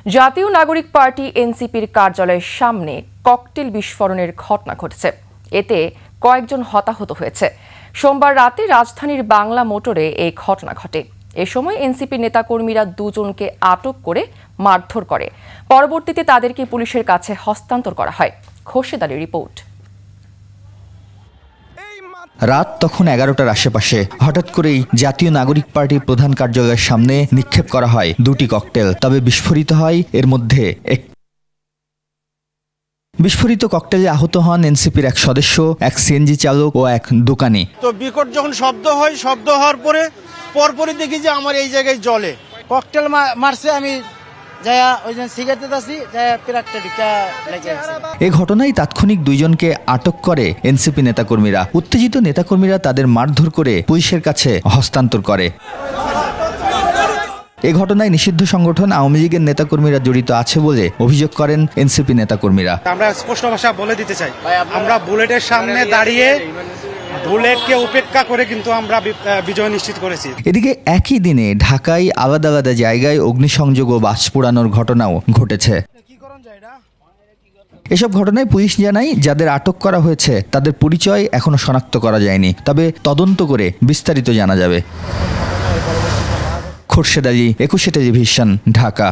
জাতীয় নাগরিক পার্টি এনসিপির কার্যালয়ের সামনে ককটেল বিস্ফোরণের ঘটনা ঘটেছে। এতে কয়েকজন হতাহত হয়েছে। সোমবার রাতে রাজধানীর বাংলা মোটরে এই ঘটনা ঘটে। এ সময় এনসিপির নেতাকর্মীরা দুজনকে আটক করে মারধর করে। পরবর্তীতে তাদেরকে পুলিশের কাছে হস্তান্তর করা হয়। খোরশেদ আলীর রিপোর্ট। রাত তখন 11টার আশেপাশে হঠাৎ করেই জাতীয় নাগরিক পার্টির প্রধান কার্যালয়ের সামনে নিক্ষেপ করা হয় দুটি ককটেল। তবে বিস্ফোরিত হয় এর মধ্যে বিস্ফোরিত ককটেলে আহত হন এনসিপির এক সদস্য, এক সিএনজি চালক ও এক দোকানি। তো বিকট যখন শব্দ হয়, শব্দ হওয়ার পরপরই দেখি যে আমার এই জায়গায় জ্বলে। ককটেল মারছে, আমি এই ঘটনায় তাৎক্ষণিক দুইজনকে আটক করে এনসিপি নেতাকর্মীরা। উত্তেজিত নেতাকর্মীরা তাদের মারধর করে পুলিশের কাছে হস্তান্তর করে। এই ঘটনায় নিষিদ্ধ সংগঠন আওয়ামী লীগের নেতাকর্মীরা জড়িত আছে বলে অভিযোগ করেন এনসিপি নেতাকর্মীরা। আমরা স্পষ্ট ভাষা বলে দিতে চাই, আমরা বুলেটের সামনে দাঁড়িয়ে বুলেটকে উপেক্ষা করে কিন্তু আমরা বিজয় নিশ্চিত করেছি। এদিকে একই দিনে ঢাকায় আলাদা আলাদা জায়গায় অগ্নিসংযোগ ও বাস পোড়ানোর ঘটনাও ঘটেছে। এসব ঘটনায় পুলিশ জানায় যাদের আটক করা হয়েছে তাদের পরিচয় এখনো শনাক্ত করা যায়নি, তবে তদন্ত করে বিস্তারিত জানা যাবে। খোরশেদ আলী, 21 টেলিভিশন, ঢাকা।